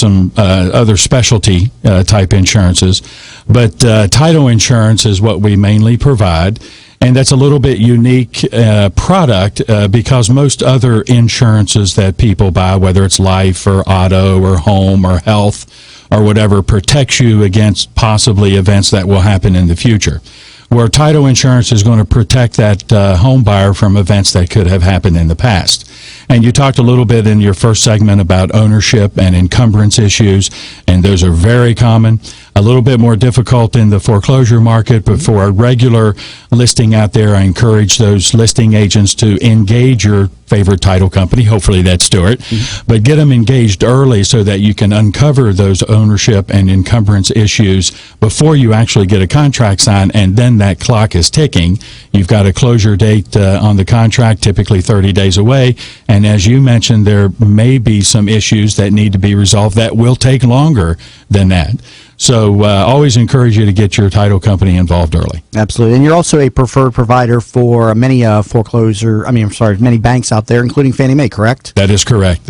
specialty type insurances. But title insurance is what we mainly provide. And that's a little bit unique product because most other insurances that people buy, whether it's life or auto or home or health or whatever, protects you against possibly events that will happen in the future. Where title insurance is going to protect that home buyer from events that could have happened in the past. And you talked a little bit in your first segment about ownership and encumbrance issues, and those are very common. A little bit more difficult in the foreclosure market, but for a regular listing out there, I encourage those listing agents to engage your favorite title company, hopefully that's Stewart, but get them engaged early so that you can uncover those ownership and encumbrance issues before you actually get a contract signed, and then that clock is ticking. You've got a closure date on the contract, typically 30 days away. And as you mentioned, there may be some issues that need to be resolved that will take longer than that. So always encourage you to get your title company involved early. Absolutely. And you're also a preferred provider for many many banks out there, including Fannie Mae, correct? That is correct.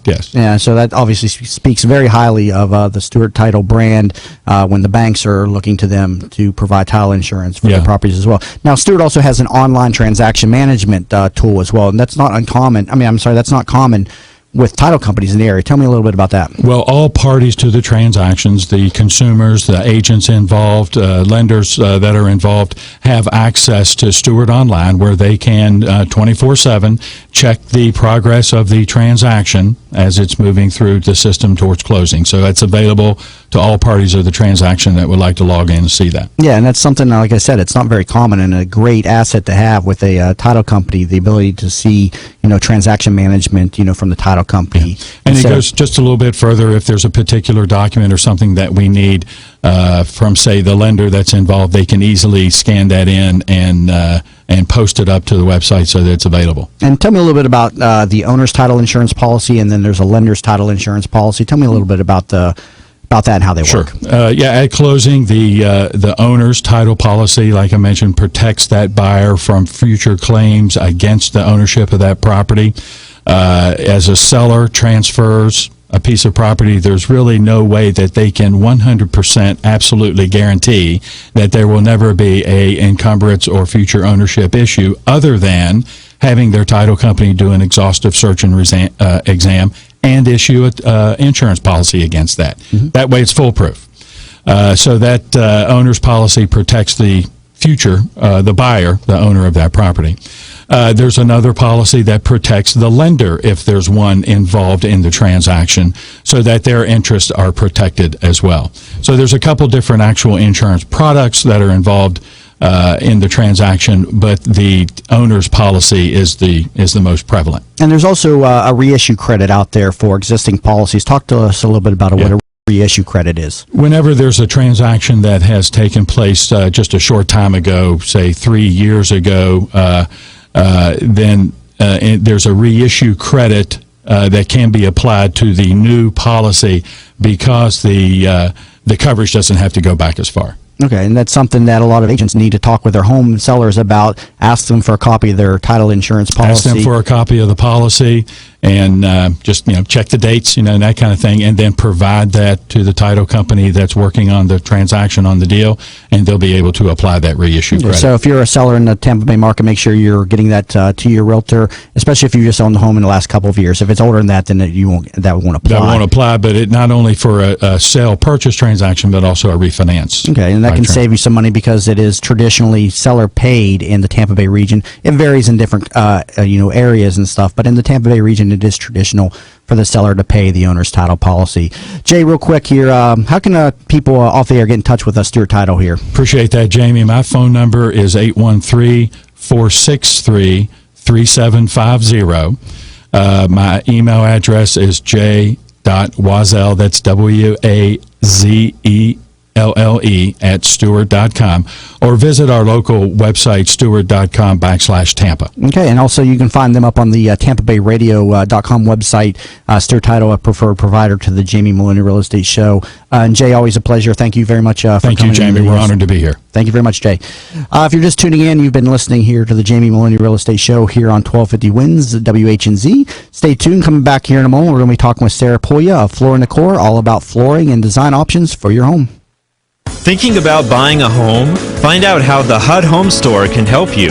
Yes. Yeah, so that obviously speaks very highly of the Stewart Title brand when the banks are looking to them to provide title insurance for their properties as well. Now, Stewart also has an online transaction management tool as well, and that's not uncommon. That's not common with title companies in the area. Tell me a little bit about that. Well, all parties to the transactions, the consumers, the agents involved, lenders that are involved, have access to Stewart Online, where they can 24/7 check the progress of the transaction as it's moving through the system towards closing. So that's available to all parties of the transaction that would like to log in and see that. Yeah, and that's something, like I said, it's not very common and a great asset to have with a title company, the ability to see, transaction management, from the title company. Yeah. And it goes just a little bit further. If there's a particular document or something that we need from, say, the lender that's involved, they can easily scan that in and post it up to the website so that it's available. And tell me a little bit about the owner's title insurance policy, and then there's a lender's title insurance policy. Tell me a little bit about that and how they work. At closing, the owner's title policy, like I mentioned, protects that buyer from future claims against the ownership of that property. As a seller transfers a piece of property, there's really no way that they can 100% absolutely guarantee that there will never be a encumbrance or future ownership issue other than having their title company do an exhaustive search and exam and issue an insurance policy against that. Mm-hmm. That way it's foolproof. So that owner's policy protects the future, the buyer, the owner of that property. There's another policy that protects the lender if there's one involved in the transaction, so that their interests are protected as well. So there's a couple different actual insurance products that are involved in the transaction, but the owner's policy is the most prevalent. And there's also a reissue credit out there for existing policies. Talk to us a little bit about what a reissue credit is. Whenever there's a transaction that has taken place just a short time ago, say 3 years ago, then there's a reissue credit that can be applied to the new policy because the coverage doesn't have to go back as far. Okay, and that's something that a lot of agents need to talk with their home sellers about. Ask them for a copy of their title insurance policy. Ask them for a copy of the policy, and just check the dates, and that kind of thing, and then provide that to the title company that's working on the transaction on the deal, and they'll be able to apply that reissue credit. So if you're a seller in the Tampa Bay market, make sure you're getting that to your realtor, especially if you just owned the home in the last couple of years. If it's older than that, then that won't apply. That won't apply, but it not only for a sale purchase transaction, but also a refinance. Okay, and that can save you some money because it is traditionally seller paid in the Tampa Bay region. It varies in different areas and stuff, but in the Tampa Bay region, it is traditional for the seller to pay the owner's title policy. Jay, real quick here, how can people off the air get in touch with us, Stewart Title here? Appreciate that, Jamie. My phone number is 813-463-3750. My email address is j.wazelle, that's WAZELLE at Stewart.com, or visit our local website, Stewart.com/Tampa. Okay, and also you can find them up on the TampaBayRadio.com website. Stewart Title, a preferred provider to the Jamie Meloni Real Estate Show. And Jay, always a pleasure. Thank you very much for coming. Thank you, Jamie. We're honored to be here. Thank you very much, Jay. If you're just tuning in, you've been listening here to the Jamie Meloni Real Estate Show here on 1250 Wins, WHNZ. Stay tuned. Coming back here in a moment, we're going to be talking with Sarah Puglia of Floor and Décor, all about flooring and design options for your home. Thinking about buying a home? Find out how the HUD Home Store can help you.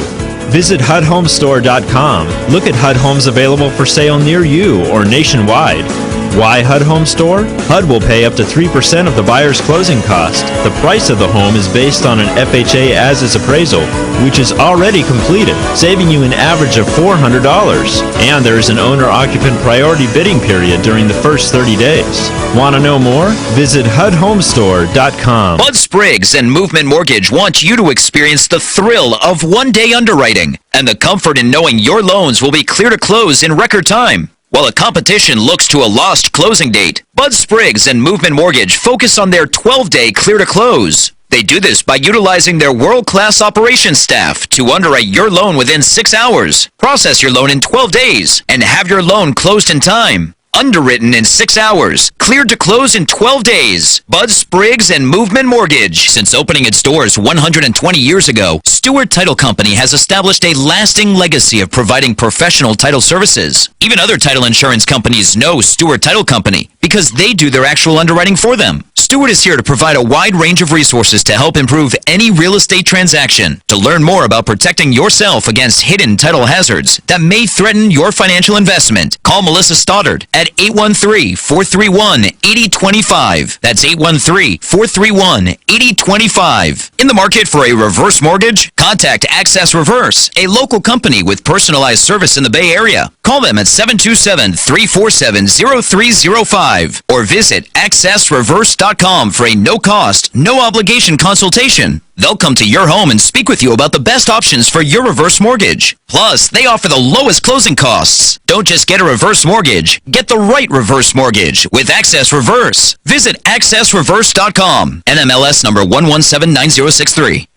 Visit HUDHomestore.com. Look at HUD homes available for sale near you or nationwide. Why HUD Home Store? HUD will pay up to 3% of the buyer's closing cost. The price of the home is based on an FHA as-is appraisal, which is already completed, saving you an average of $400. And there is an owner-occupant priority bidding period during the first 30 days. Want to know more? Visit HUDHomestore.com. Bud Spriggs and Movement Mortgage want you to experience the thrill of one-day underwriting and the comfort in knowing your loans will be clear to close in record time. While the competition looks to a lost closing date, Bud Spriggs and Movement Mortgage focus on their 12-day clear to close. They do this by utilizing their world-class operations staff to underwrite your loan within 6 hours, process your loan in 12 days, and have your loan closed in time. Underwritten in 6 hours, cleared to close in 12 days. Bud Spriggs and Movement Mortgage. Since opening its doors 120 years ago, Stewart Title Company has established a lasting legacy of providing professional title services. Even other title insurance companies know Stewart Title Company because they do their actual underwriting for them. Stewart is here to provide a wide range of resources to help improve any real estate transaction. To learn more about protecting yourself against hidden title hazards that may threaten your financial investment, call Melissa Stoddard at 813-431-8025. That's 813-431-8025. In the market for a reverse mortgage? Contact Access Reverse, a local company with personalized service in the Bay Area. Call them at 727-347-0305 or visit accessreverse.com for a no-cost, no-obligation consultation. They'll come to your home and speak with you about the best options for your reverse mortgage. Plus, they offer the lowest closing costs. Don't just get a reverse mortgage. Get the right reverse mortgage with Access Reverse. Visit accessreverse.com. NMLS number 1179063.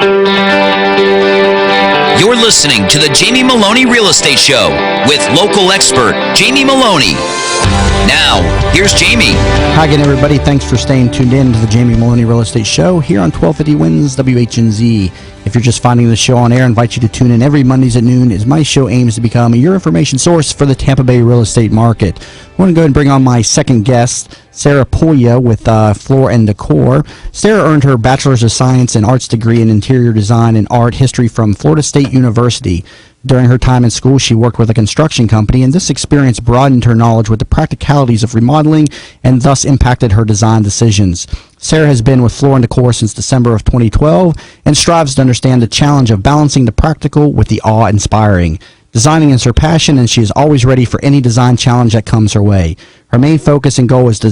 You're listening to the Jamie Meloni Real Estate Show with local expert Jamie Meloni. Now, here's Jamie. Hi again, everybody. Thanks for staying tuned in to the Jamie Meloni Real Estate Show here on 1250 Wins WHNZ. If you're just finding the show on air, I invite you to tune in every Mondays at noon as my show aims to become your information source for the Tampa Bay real estate market. I want to go ahead and bring on my second guest, Sarah Puglia with Floor and Décor. Sarah earned her Bachelor's of Science and Arts degree in Interior Design and Art History from Florida State University. During her time in school, she worked with a construction company, and this experience broadened her knowledge with the practicalities of remodeling and thus impacted her design decisions. Sarah has been with Floor and Décor since December of 2012 and strives to understand the challenge of balancing the practical with the awe-inspiring. Designing is her passion, and she is always ready for any design challenge that comes her way. Her main focus and goal is to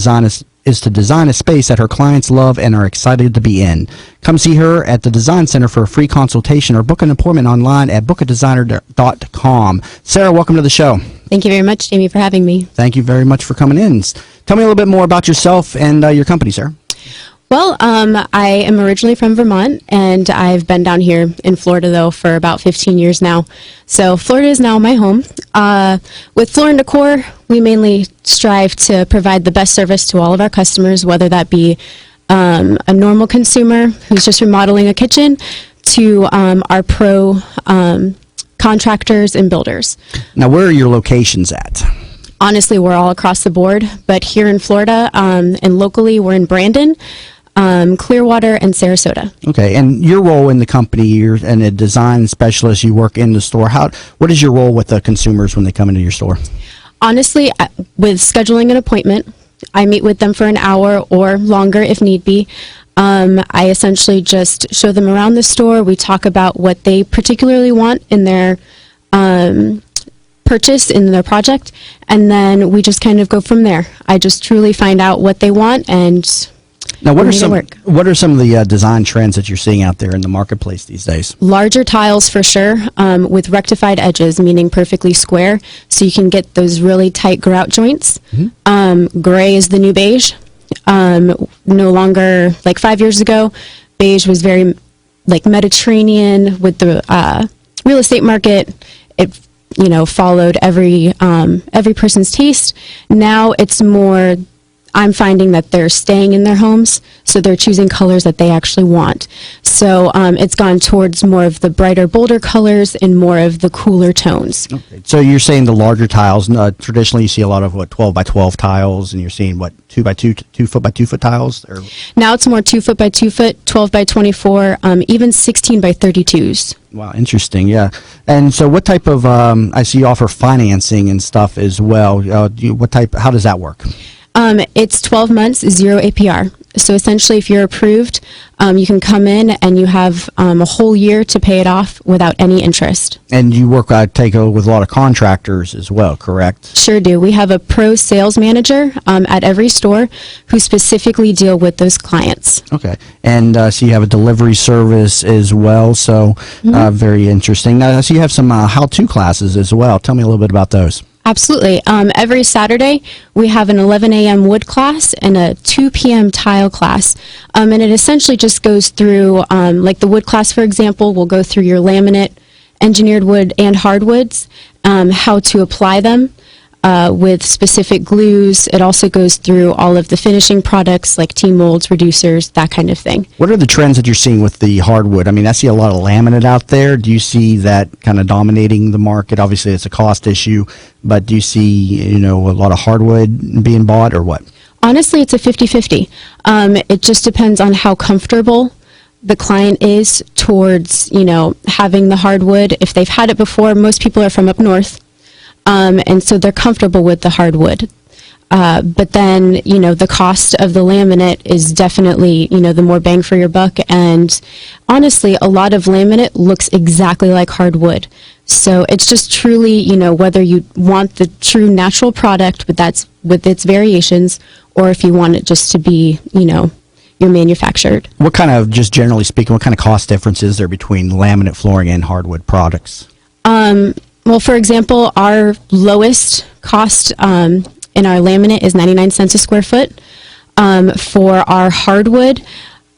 design a space that her clients love and are excited to be in. Come see her at the Design Center for a free consultation or book an appointment online at bookadesigner.com. Sarah, welcome to the show. Thank you very much, Jamie, for having me. Thank you very much for coming in. Tell me a little bit more about yourself and your company, Sarah. Well, I am originally from Vermont, and I've been down here in Florida, though, for about 15 years now. So Florida is now my home. With Floor and Décor, we mainly strive to provide the best service to all of our customers, whether that be a normal consumer who's just remodeling a kitchen to our pro contractors and builders. Now, where are your locations at? Honestly, we're all across the board, but here in Florida and locally, we're in Brandon, Clearwater, and Sarasota. Okay, and your role in the company, you're a design specialist, you work in the store. What is your role with the consumers when they come into your store? Honestly, with scheduling an appointment, I meet with them for an hour or longer if need be. I essentially just show them around the store. We talk about what they particularly want in their purchase in their project, and then we just kind of go from there. I just truly find out what they want and now what are some of the design trends that you're seeing out there in the marketplace these days? Larger tiles for sure, with rectified edges, meaning perfectly square, so you can get those really tight grout joints. Mm-hmm. Gray is the new beige. No longer, like 5 years ago, beige was very like Mediterranean with the real estate market. It followed every person's taste. Now it's more, I'm finding that they're staying in their homes, so they're choosing colors that they actually want. So it's gone towards more of the brighter, bolder colors and more of the cooler tones. Okay. So you're saying the larger tiles, traditionally you see a lot of 12 by 12 tiles, and you're seeing 2 by 2 foot by 2 foot tiles? Or? Now it's more 2 foot by 2 foot, 12 by 24, even 16 by 32s. Wow, interesting. Yeah. And so what type of, I see you offer financing and stuff as well. How does that work? It's 12 months, 0 APR. So essentially, if you're approved, you can come in and you have a whole year to pay it off without any interest. And you work, with a lot of contractors as well, correct? Sure do. We have a pro sales manager at every store who specifically deal with those clients. Okay. And so you have a delivery service as well. So very interesting. Now, so you have some how-to classes as well. Tell me a little bit about those. Absolutely. Every Saturday, we have an 11 a.m. wood class and a 2 p.m. tile class. And it essentially just goes through, like the wood class, for example, will go through your laminate, engineered wood, and hardwoods, how to apply them with specific glues. It also goes through all of the finishing products like T-molds, reducers, that kind of thing. What are the trends that you're seeing with the hardwood? I mean, I see a lot of laminate out there. Do you see that kind of dominating the market? Obviously, it's a cost issue, but do you see, a lot of hardwood being bought or what? Honestly, it's a 50-50. It just depends on how comfortable the client is towards, having the hardwood. If they've had it before, most people are from up north. And so they're comfortable with the hardwood. But then, the cost of the laminate is definitely, the more bang for your buck. And honestly, a lot of laminate looks exactly like hardwood. So it's just truly, whether you want the true natural product with its variations, or if you want it just to be, your manufactured. What kind of, just generally speaking, what kind of cost difference is there between laminate flooring and hardwood products? Well, for example, our lowest cost in our laminate is 99 cents a square foot. For our hardwood,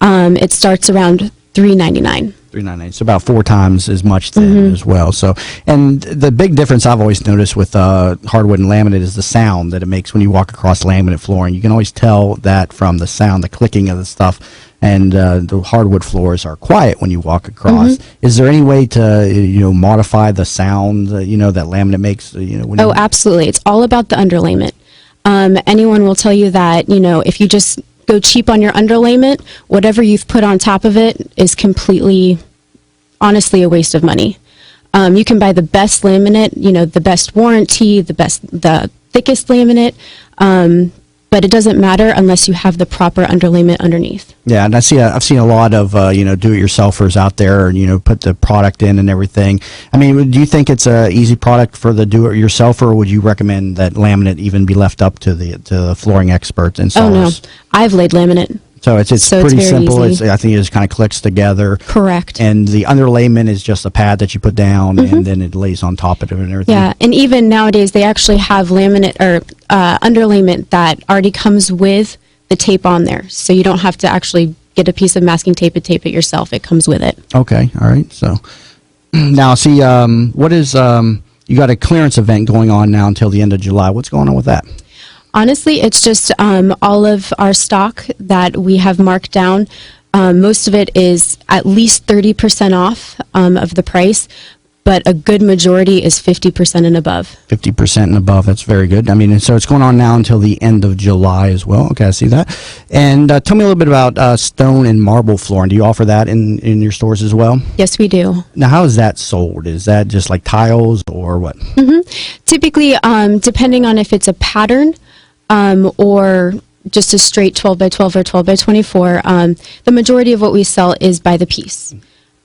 it starts around $3.99. $3.99, so about 4 times as much then as well. So, and the big difference I've always noticed with hardwood and laminate is the sound that it makes when you walk across laminate flooring. You can always tell that from the sound, the clicking of the stuff. And the hardwood floors are quiet when you walk across. Is there any way to, modify the sound, that laminate makes? Absolutely. It's all about the underlayment. Anyone will tell you that, if you just go cheap on your underlayment, whatever you've put on top of it is completely, honestly, a waste of money. You can buy the best laminate, the best warranty, the thickest laminate, but it doesn't matter unless you have the proper underlayment underneath. Yeah, and I've seen a lot of do-it-yourselfers out there, put the product in and everything. I mean, do you think it's a easy product for the do-it-yourselfer, or would you recommend that laminate even be left up to the flooring experts and installers? Oh no, I've laid laminate. So it's pretty simple. I think it just kind of clicks together. Correct. And the underlayment is just a pad that you put down, and then it lays on top of it and everything. Yeah, and even nowadays they actually have laminate or underlayment that already comes with the tape on there, so you don't have to actually get a piece of masking tape and tape it yourself. It comes with it. Okay, all right. So now, see, what is you got a clearance event going on now until the end of July. What's going on with that? Honestly, it's just all of our stock that we have marked down. Most of it is at least 30% off of the price, but a good majority is 50% and above. 50% and above, that's very good. I mean, and so it's going on now until the end of July as well. Okay, I see that. And tell me a little bit about stone and marble flooring. Do you offer that in your stores as well? Yes, we do. Now, how is that sold? Is that just like tiles or what? Typically, depending on if it's a pattern, or just a straight 12 by 12 or 12 by 24, the majority of what we sell is by the piece.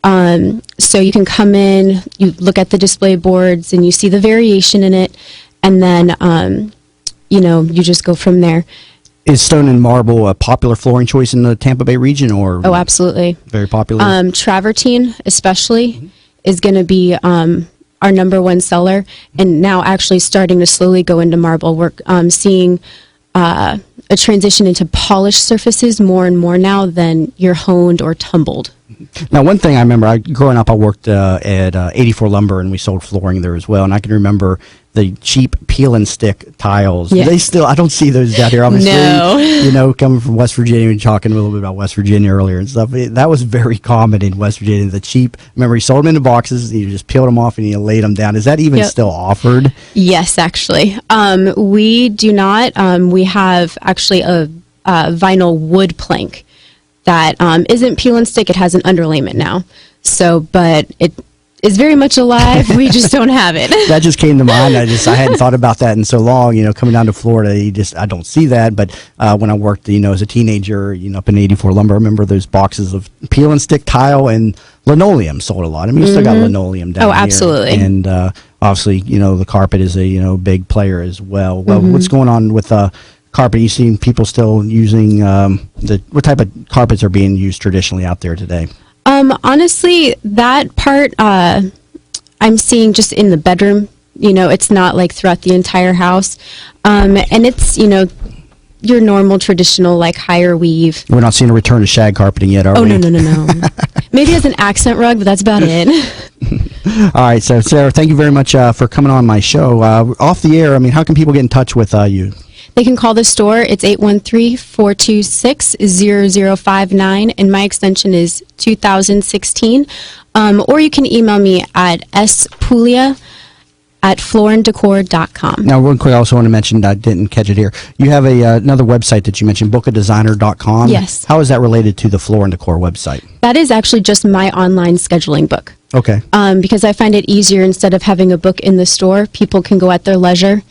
So you can come in, you look at the display boards, and you see the variation in it, and then, you just go from there. Is stone and marble a popular flooring choice in the Tampa Bay region, or? Oh, absolutely. Very popular? Travertine, especially, is going to be our number one seller, and now actually starting to slowly go into marble. We're seeing a transition into polished surfaces more and more now than your honed or tumbled. Now, one thing I remember, growing up, I worked at 84 Lumber, and we sold flooring there as well, and I can remember the cheap peel and stick tiles. Yeah. They still, I don't see those out here, obviously. No. Coming from West Virginia, we were talking a little bit about West Virginia earlier and stuff. That was very common in West Virginia. The cheap, remember, you sold them into boxes, you just peeled them off and you laid them down. Is that even still offered? Yes, actually. We do not. We have actually a vinyl wood plank that isn't peel and stick. It has an underlayment now. So, but it is very much alive. We just don't have it. That just came to mind. I hadn't thought about that in so long. Coming down to Florida, I don't see that. But when I worked, as a teenager, up in 84 Lumber, I remember those boxes of peel and stick tile and linoleum sold a lot. I mean, you still got linoleum down here. Oh, absolutely. And obviously, the carpet is a big player as well. Well, what's going on with carpet? You see people still using what type of carpets are being used traditionally out there today? Honestly, that part I'm seeing just in the bedroom It's not like throughout the entire house. And it's, your normal traditional like higher weave. We're not seeing a return to shag carpeting yet, are we? No. Maybe as an accent rug, but that's about it. All right, so Sarah, thank you very much for coming on my show. Off the air, how can people get in touch with you? They can call the store. It's 813-426-0059, and my extension is 2016. Or you can email me at spuglia@flooranddecor.com. Now, real quick, I also want to mention, I didn't catch it here. You have another website that you mentioned, bookadesigner.com. Yes. How is that related to the Floor and Décor website? That is actually just my online scheduling book. Okay. Because I find it easier, instead of having a book in the store, people can go at their leisure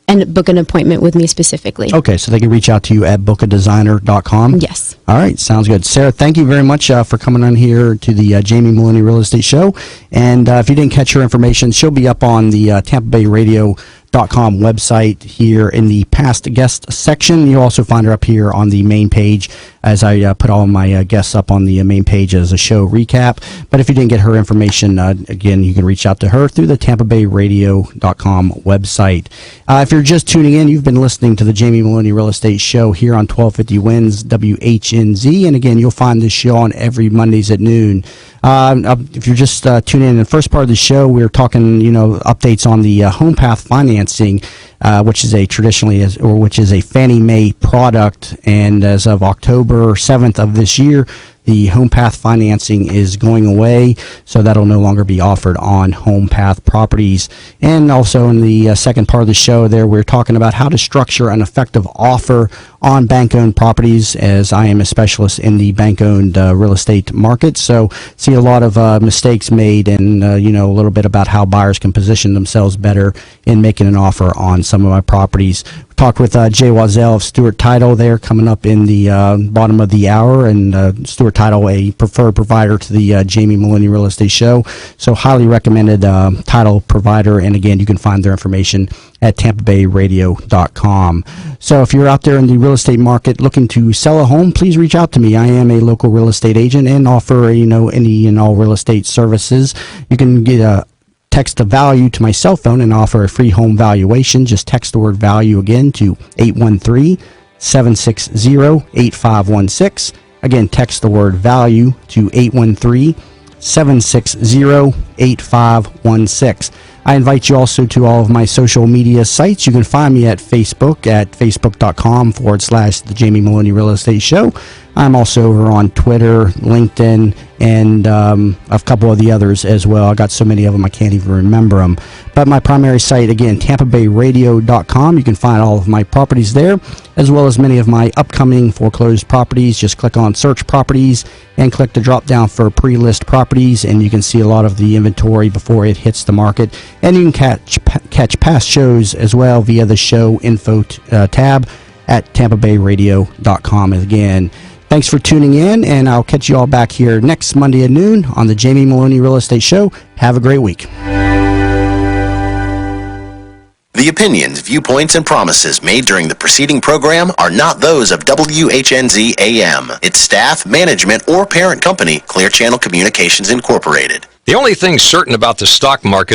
and book an appointment with me specifically. Okay, so they can reach out to you at bookadesigner.com? Yes. All right, sounds good. Sarah, thank you very much for coming on here to the Jamie Meloni Real Estate Show. And if you didn't catch her information, she'll be up on the Tampa Bay Radio.com website here in the past guest section. You'll also find her up here on the main page, as I put all my guests up on the main page as a show recap. But if you didn't get her information, again, you can reach out to her through the Tampa Bay Radio.com website. If you're just tuning in, you've been listening to the Jamie Meloni Real Estate Show here on 1250 Wins WHNZ. And again, you'll find this show on every Mondays at noon. If you're just tuning in the first part of the show, we're talking, updates on the home path financing, which is a Fannie Mae product. And as of October 7th of this year, the home path financing is going away, so that'll no longer be offered on home path properties. And also in the second part of the show there, we're talking about how to structure an effective offer on bank-owned properties, as I am a specialist in the bank-owned real estate market. So see a lot of mistakes made, and a little bit about how buyers can position themselves better in making an offer on some of my properties. Talked with Jay Wazelle of Stewart Title there, coming up in the bottom of the hour, and Stewart Title, a preferred provider to the Jamie Meloni Real Estate Show. So highly recommended title provider, and again, you can find their information at tampabayradio.com. So if you're out there in the real estate market looking to sell a home, please reach out to me. I am a local real estate agent and offer any and all real estate services. You can get text the value to my cell phone and offer a free home valuation. Just text the word value again to 813-760-8516. Again, text the word value to 813-760-8516. I invite you also to all of my social media sites. You can find me at Facebook at facebook.com/The Jamie Meloni Real Estate Show. I'm also over on Twitter, LinkedIn, and a couple of the others as well. I got so many of them I can't even remember them. But my primary site, again, tampabayradio.com. You can find all of my properties there, as well as many of my upcoming foreclosed properties. Just click on Search Properties and click the drop down for pre-list properties, and you can see a lot of the inventory before it hits the market. And you can catch past shows as well via the show info tab at tampabayradio.com. Again, thanks for tuning in, and I'll catch you all back here next Monday at noon on the Jamie Meloni Real Estate Show. Have a great week. The opinions, viewpoints, and promises made during the preceding program are not those of WHNZ AM, its staff, management, or parent company, Clear Channel Communications Incorporated. The only thing certain about the stock market